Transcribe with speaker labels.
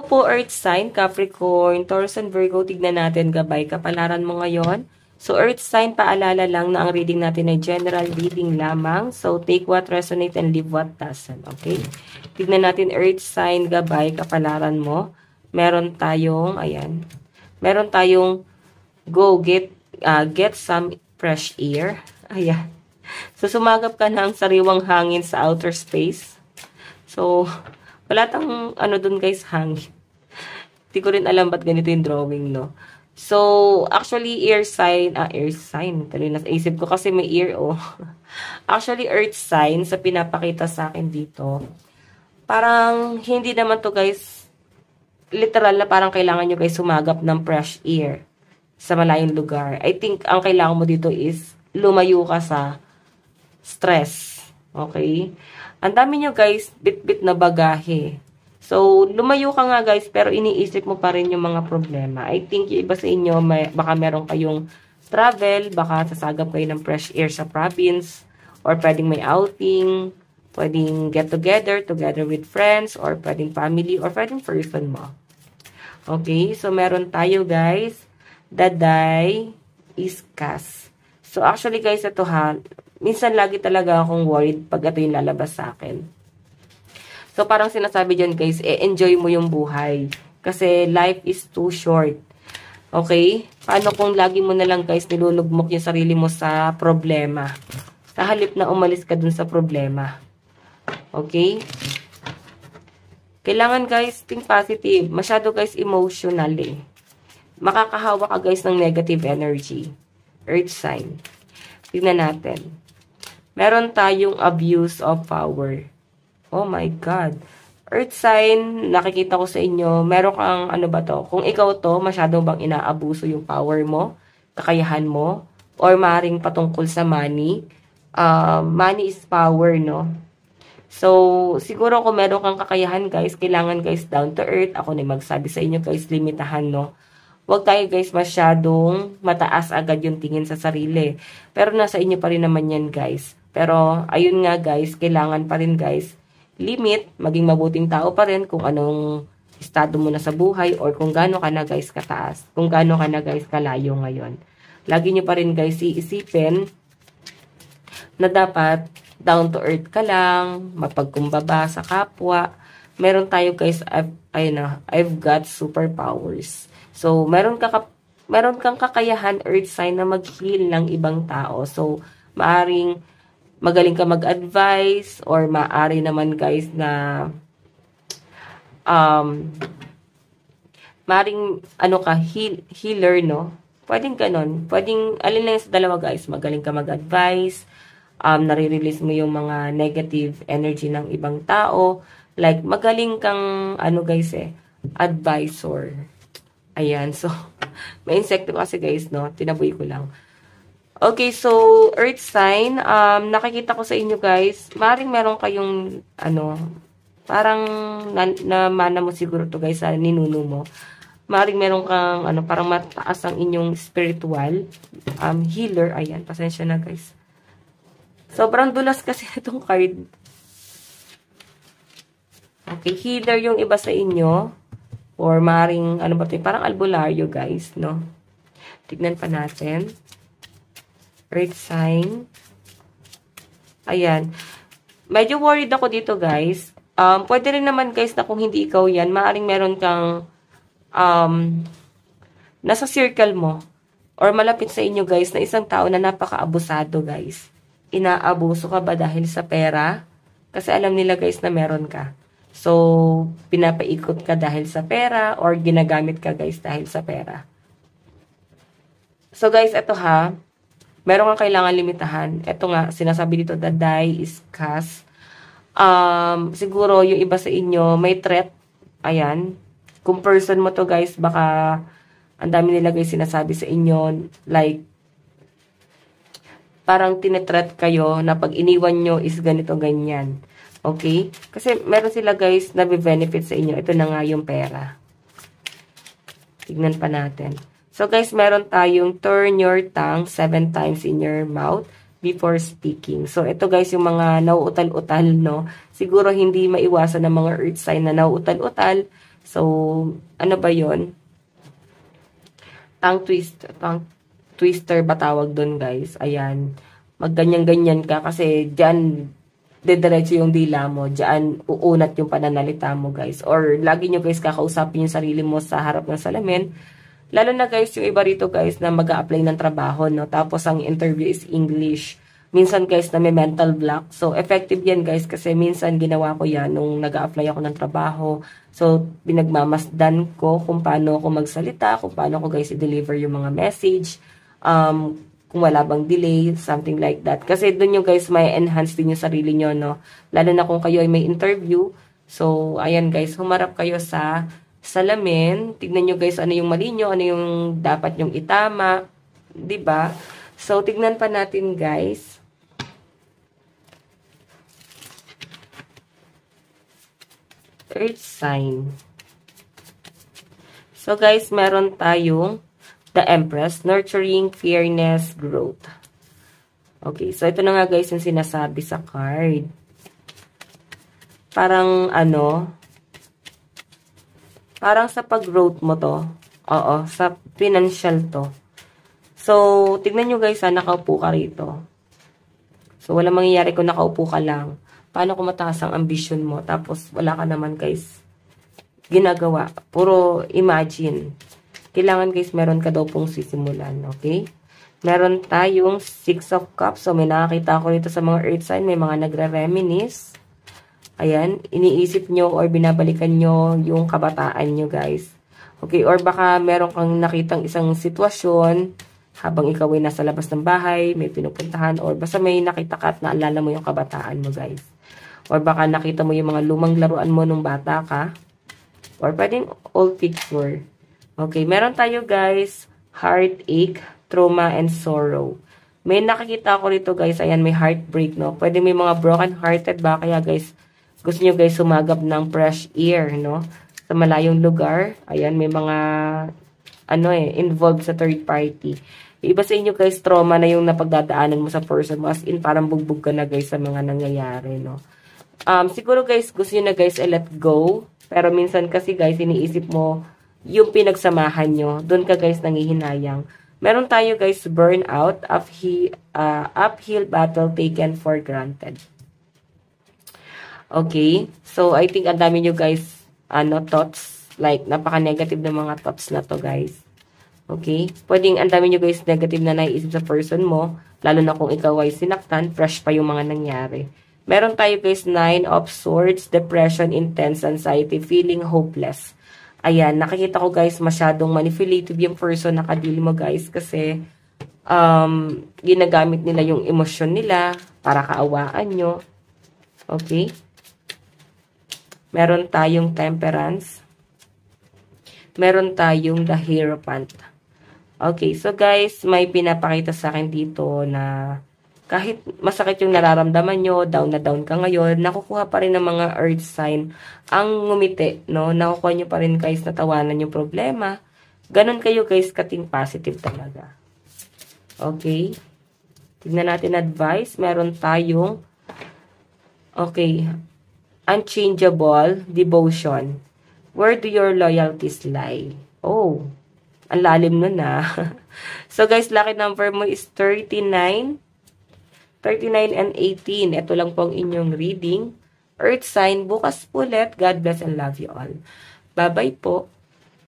Speaker 1: po, Earth sign, Capricorn, Taurus and Virgo, tignan natin gabay kapalaran mo ngayon. So, Earth sign, paalala lang na ang reading natin ay general reading lamang. So, take what resonate and leave what doesn't. Okay? Tignan natin, Earth sign, gabay kapalaran mo. Meron tayong, ayan. Meron tayong go, get some fresh air. Ayan. So, sumagap ka ng sariwang hangin sa outer space. So, wala tang, dun guys, hangin. Hindi ko rin alam ba't ganito yung drawing, no? So, actually, air sign, tuloy na sa isip ko kasi may ear, oh. Actually, earth sign, sa pinapakita sa akin dito, parang, hindi naman to guys, literal na parang kailangan nyo guys sumagap ng fresh air sa malayong lugar. I think, ang kailangan mo dito is, lumayo ka sa stress. Okay? Ang dami nyo guys, bit-bit na bagahe. So, lumayo ka nga guys, pero iniisip mo pa rin yung mga problema. I think yung iba sa inyo, baka meron kayong travel, baka sasagap kayo ng fresh air sa province, or pwedeng may outing, pwedeng get together with friends, or pwedeng family, or pwedeng person mo. Okay, so meron tayo guys, daday is cast. So, actually guys, ito ha, minsan lagi talaga akong worried pag ito yung lalabas sa akin. So, parang sinasabi dyan guys, enjoy mo yung buhay. Kasi life is too short. Okay? Paano kung lagi mo na lang guys nilulugmok yung sarili mo sa problema? Sa halip na umalis ka dun sa problema. Okay? Kailangan guys, think positive. Masyado guys emotional eh. Makakahawa ka guys ng negative energy. Earth sign. Tignan natin. Meron tayong abuse of power. Oh my God. Earth sign, nakikita ko sa inyo, meron kang, kung ikaw to, masyado bang inaabuso yung power mo, kakayahan mo, or maring patungkol sa money. Money is power, no? So, siguro kung meron kang kakayahan, guys, kailangan, guys, down to earth. Ako na magsabi sa inyo, guys, limitahan, no? Huwag tayo guys masyadong mataas agad yung tingin sa sarili. Pero nasa inyo pa rin naman yan guys. Pero ayun nga guys, kailangan pa rin guys limit, maging mabuting tao pa rin kung anong estado mo na sa buhay or kung gaano ka na guys kataas. Kung gaano ka na guys kalayo ngayon. Lagi nyo pa rin guys iisipin na dapat down to earth ka lang, mapagkumbaba sa kapwa. Meron tayo guys, I've got superpowers. So, meron kang kakayahan, earth sign, na mag-heal ng ibang tao. So, maaring magaling ka mag-advise or maari naman guys na maaring healer, no? Pwedeng ganon. Pwedeng, alin lang sa dalawa guys, magaling ka mag-advise, nare-release mo yung mga negative energy ng ibang tao. Like, magaling kang, advisor. Ayan, so, may insekto kasi guys, no? Tinaboy ko lang. Okay, so, earth sign, nakikita ko sa inyo guys, maring meron kayong, parang, namana mo siguro to guys, sa ninuno mo. Maring meron kang, parang mataas ang inyong spiritual, healer, ayan, pasensya na guys. Sobrang dulas kasi itong card. Okay, healer yung iba sa inyo. Or maring, parang albularyo, guys, no? Tignan pa natin. Earth sign. Ayan. Medyo worried ako dito, guys. Pwede rin naman, guys, na kung hindi ikaw yan, maring meron kang, nasa circle mo, or malapit sa inyo, guys, na isang tao na napaka-abusado, guys. Inaabuso ka ba dahil sa pera? Kasi alam nila, guys, na meron ka. So, pinapaikot ka dahil sa pera or ginagamit ka guys dahil sa pera. So guys, ito ha. Meron kang kailangan limitahan. Ito nga, sinasabi dito, the die is cast. Siguro yung iba sa inyo, may threat. Ayan. Kung person mo to guys, baka ang dami nila guys sinasabi sa inyo. Like, parang tinetreat kayo na pag iniwan nyo is ganito, ganyan. Okay? Kasi meron sila guys na benefit sa inyo. Ito na nga yung pera. Tignan pa natin. So guys, meron tayong turn your tongue 7 times in your mouth before speaking. So ito guys yung mga nauutal-utal, no? Siguro hindi maiwasan ng mga earth sign na nauutal-utal. So, ano ba yon? Tongue twister ba tawag doon, guys? Ayan. Magganyan-ganyan ka kasi dyan dediretso yung dila mo. Dyan uunat yung pananalita mo, guys. Or lagi nyo, guys, kakausapin yung sarili mo sa harap ng salamin. Lalo na, guys, yung iba rito, guys, na mag-a-apply ng trabaho, no? Tapos ang interview is English. Minsan, guys, na may mental block. So, effective yan, guys, kasi minsan ginawa ko yan nung nag-a-apply ako ng trabaho. So, pinagmamasdan ko kung paano ako magsalita, kung paano ko, guys, i-deliver yung mga message, kung wala bang delay, something like that. Kasi doon yung, guys, may enhance din yung sarili nyo, no? Lalo na kung kayo ay may interview. So, ayan, guys, humarap kayo sa salamin. Tignan nyo, guys, ano yung mali nyo, ano yung dapat nyong itama. 'Di ba? So, tignan pa natin, guys. Earth sign. So, guys, meron tayong the Empress, nurturing, fairness, growth. Okay, so ito na nga, guys, yung sinasabi sa card. Parang, parang sa pag-growth mo to. Oo, sa financial to. So, tignan nyo, guys, nakaupo ka rito. So, walang mangyayari kung nakaupo ka lang. Paano kung mataas ang ambition mo? Tapos, wala ka naman, guys, ginagawa. Puro imagine. Kailangan, guys, meron ka daw pong sisimulan. Okay? Meron tayong 6 of Cups. So, may nakakita ko rito sa mga earth sign. May mga nagre-reminisce. Ayan. Iniisip nyo or binabalikan nyo yung kabataan nyo, guys. Okay? Or baka meron kang nakitang isang sitwasyon habang ikaw ay nasa labas ng bahay, may pinupuntahan, or basta may nakita ka at naalala mo yung kabataan mo, guys. Or baka nakita mo yung mga lumang laruan mo nung bata ka. Or pwedeng old picture. Okay, meron tayo, guys, heartache, trauma, and sorrow. May nakikita ko rito, guys, ayan, may heartbreak, no? Pwede may mga broken-hearted ba? Kaya, guys, gusto nyo, guys, sumagap ng fresh air, no? Sa malayong lugar. Ayan, may mga, involved sa third party. Yung iba sa inyo, guys, trauma na yung napagdadaanan mo sa person mo. As in, parang bugbog ka na, guys, sa mga nangyayari, no? Siguro, guys, gusto nyo na, guys, let go. Pero minsan kasi, guys, iniisip mo yung pinagsamahan nyo. Doon ka, guys, nangihinayang. Meron tayo, guys, burnout, uphill battle taken for granted. Okay? So, I think ang dami nyo, guys, thoughts. Like, napaka-negative na mga thoughts na to, guys. Okay? Pwedeng ang dami nyo, guys, negative na naiisip sa person mo. Lalo na kung ikaw ay sinaktan, fresh pa yung mga nangyari. Meron tayo, guys, 9 of Swords, depression, intense anxiety, feeling hopeless. Ayan, nakikita ko, guys, masyadong manipulative yung person na kadili mo, guys, kasi ginagamit nila yung emosyon nila para kaawaan nyo. Okay? Meron tayong Temperance. Meron tayong the Hierophant. Okay, so, guys, may pinapakita sa akin dito na kahit masakit yung nararamdaman nyo, down na down ka ngayon, nakukuha pa rin ng mga earth sign ang ngumiti, no? Nakukuha nyo pa rin, guys, natawanan yung problema. Ganon kayo, guys, kating positive talaga. Okay? Tignan natin advice. Meron tayong, okay, unchangeable devotion. Where do your loyalties lie? Oh, ang lalim nun, So, guys, lucky number mo is 39 and 18. Ito lang po ang inyong reading. Earth sign, bukas ulit. God bless and love you all. Bye-bye po.